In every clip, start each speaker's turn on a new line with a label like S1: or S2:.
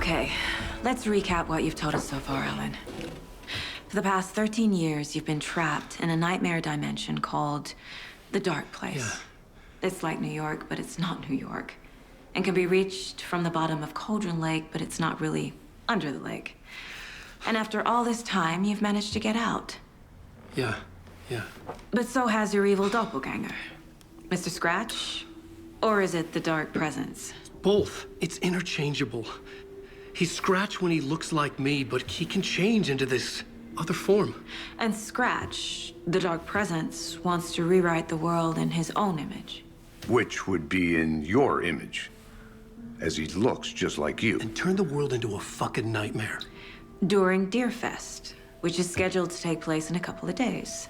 S1: Okay, let's recap what you've told us so far, Alan. For the past 13 years, you've been trapped in a nightmare dimension called the Dark Place.
S2: Yeah.
S1: It's like New York, but it's not New York. And can be reached from the bottom of Cauldron Lake, but it's not really under the lake. And after all this time, you've managed to get out.
S2: Yeah.
S1: But so has your evil doppelganger. Mr. Scratch? Or is it the Dark Presence?
S2: Both. It's interchangeable. He's Scratch when he looks like me, but he can change into this other form.
S1: And Scratch, the Dark Presence, wants to rewrite the world in his own image.
S3: Which would be in your image, as he looks just like you.
S2: And turn the world into a fucking nightmare.
S1: During Deerfest, which is scheduled to take place in a couple of days.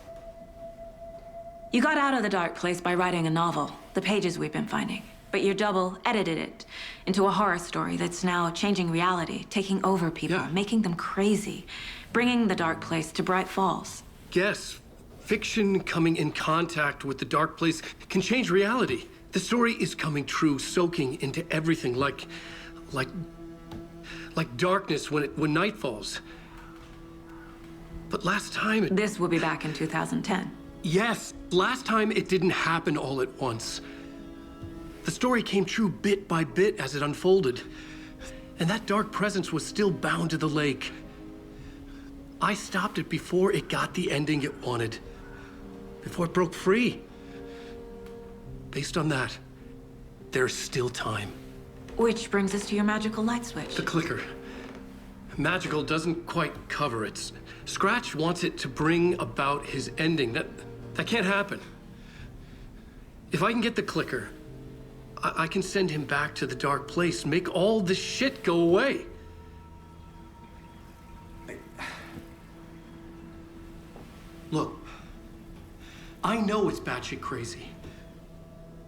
S1: You got out of the Dark Place by writing a novel, the pages we've been finding. But your double edited it into a horror story that's now changing reality, taking over people, making them crazy, bringing the Dark Place to Bright Falls.
S2: Yes, fiction coming in contact with the Dark Place can change reality. The story is coming true, soaking into everything like darkness when night falls. But last time
S1: This will be back in 2010.
S2: Yes, last time it didn't happen all at once. The story came true bit by bit as it unfolded. And that dark presence was still bound to the lake. I stopped it before it got the ending it wanted. Before it broke free. Based on that, there's still time.
S1: Which brings us to your magical light switch.
S2: The clicker. Magical doesn't quite cover it. Scratch wants it to bring about his ending. That can't happen. If I can get the clicker, I can send him back to the Dark Place, make all this shit go away. Look, I know it's batshit crazy.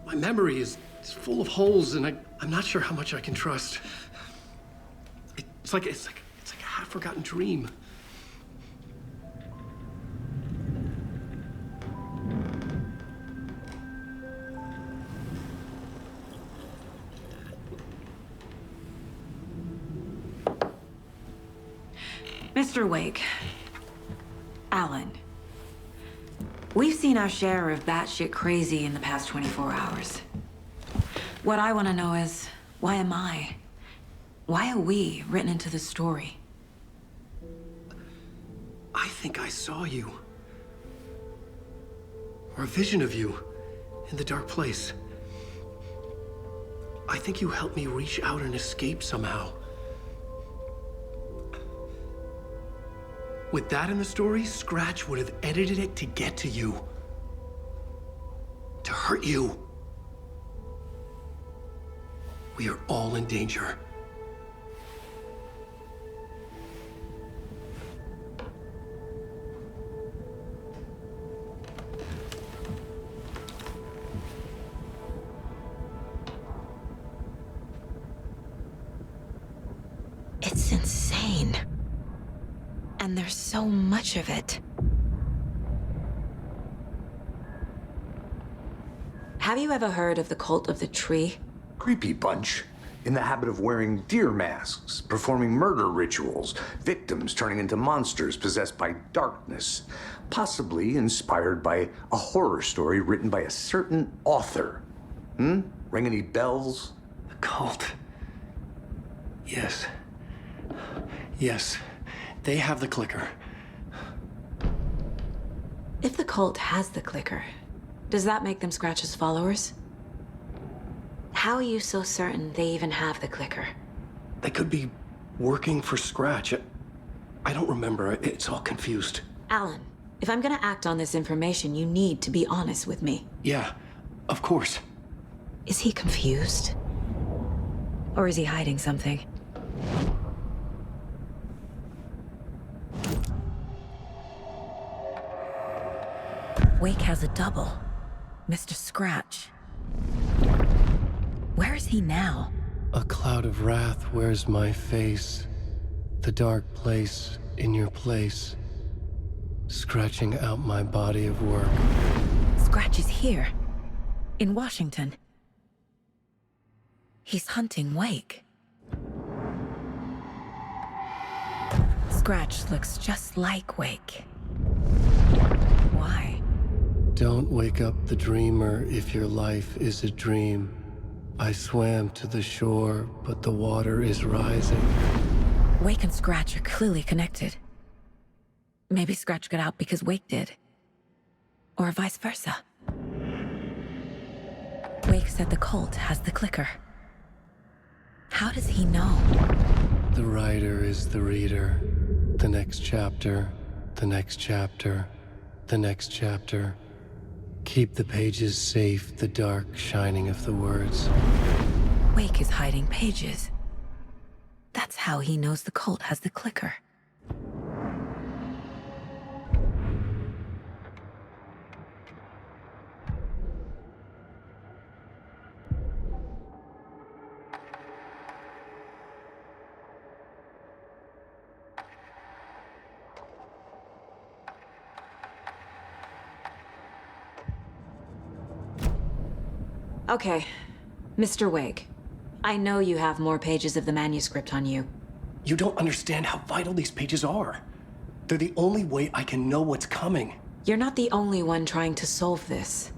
S2: My memory is full of holes, and I'm not sure how much I can trust. It's like a half-forgotten dream.
S1: Mr. Wake, Alan, we've seen our share of batshit crazy in the past 24 hours. What I want to know is, why am I? Why are we written into the story?
S2: I think I saw you. Or a vision of you in the Dark Place. I think you helped me reach out and escape somehow. With that in the story, Scratch would have edited it to get to you. To hurt you. We are all in danger.
S1: It's insane. And there's so much of it. Have you ever heard of the Cult of the Tree?
S3: Creepy bunch. In the habit of wearing deer masks, performing murder rituals, victims turning into monsters possessed by darkness, possibly inspired by a horror story written by a certain author. Ring any bells?
S2: The cult. Yes. Yes. They have the clicker.
S1: If the cult has the clicker, does that make them Scratch's followers? How are you so certain they even have the clicker?
S2: They could be working for Scratch. I don't remember. It's all confused.
S1: Alan, if I'm gonna act on this information, you need to be honest with me.
S2: Yeah, of course.
S1: Is he confused? Or is he hiding something? Wake has a double. Mr. Scratch. Where is he now?
S2: A cloud of wrath wears my face. The dark place in your place. Scratching out my body of work.
S1: Scratch is here. In Washington. He's hunting Wake. scratch looks just like Wake. Why?
S2: Don't wake up the dreamer if your life is a dream. I swam to the shore, but the water is rising.
S1: Wake and Scratch are clearly connected. Maybe Scratch got out because Wake did. Or vice versa. Wake said the cult has the clicker. How does he know?
S2: The writer is the reader. The next chapter, the next chapter, the next chapter. Keep the pages safe, the dark shining of the words.
S1: Wake is hiding pages. That's how he knows the cult has the clicker. Okay, Mr. Wake. I know you have more pages of the manuscript on you.
S2: You don't understand how vital these pages are. They're the only way I can know what's coming.
S1: You're not the only one trying to solve this.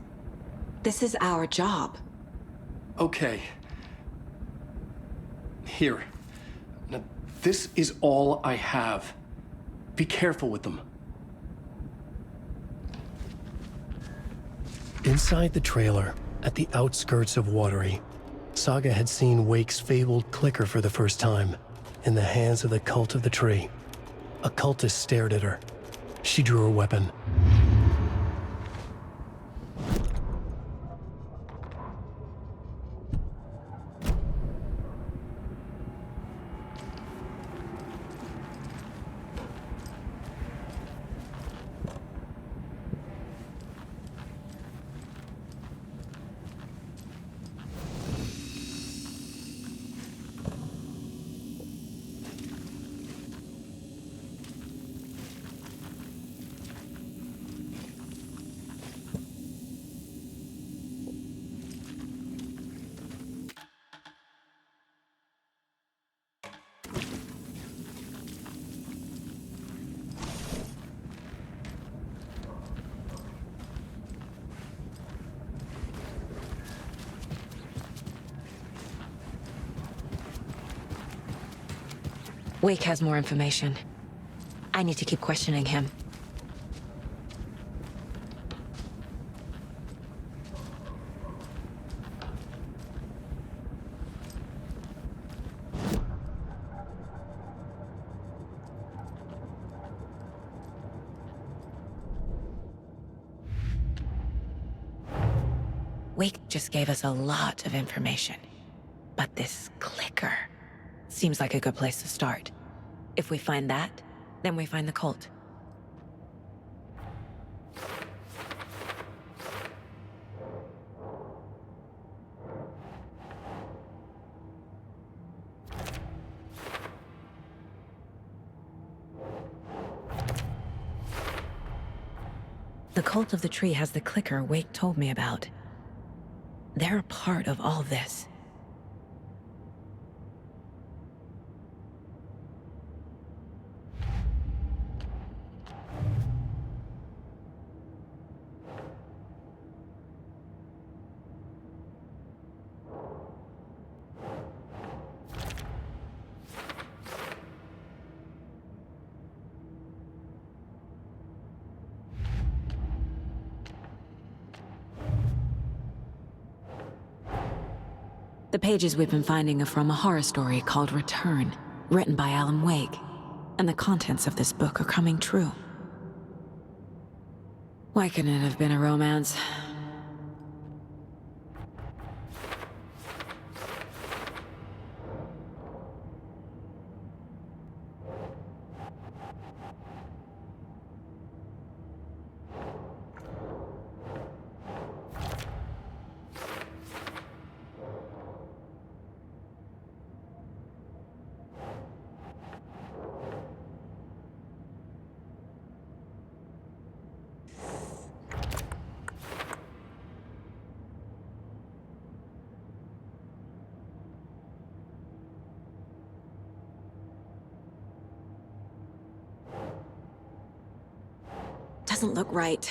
S1: This is our job.
S2: Okay. Here. Now, this is all I have. Be careful with them. Inside the trailer, at the outskirts of Watery, Saga had seen Wake's fabled clicker for the first time, in the hands of the Cult of the Tree. A cultist stared at her. She drew her weapon.
S1: Wake has more information. I need to keep questioning him. Wake just gave us a lot of information. But this clicker seems like a good place to start. If we find that, then we find the cult. The Cult of the Tree has the clicker Wake told me about. They're a part of all this. The pages we've been finding are from a horror story called Return, written by Alan Wake, and the contents of this book are coming true. Why couldn't it have been a romance? Doesn't look right.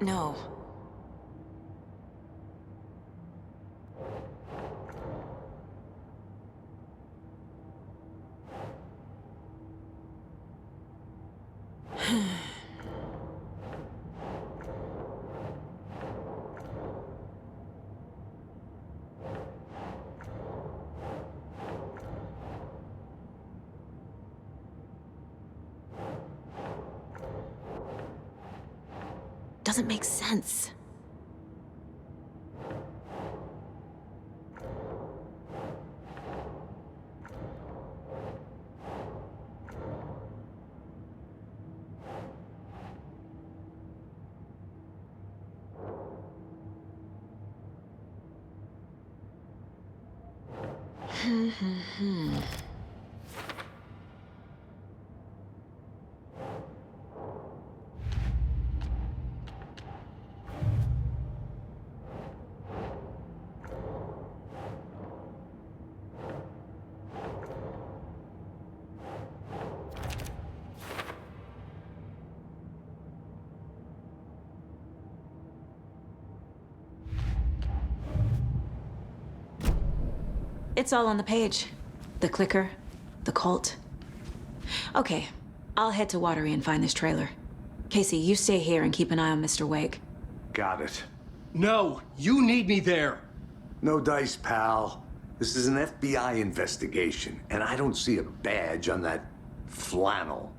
S1: No. Doesn't make sense. It's all on the page. The clicker, the cult. Okay, I'll head to Watery and find this trailer. Casey, you stay here and keep an eye on Mr. Wake.
S3: Got it.
S2: No, you need me there.
S3: No dice, pal. This is an FBI investigation, and I don't see a badge on that flannel.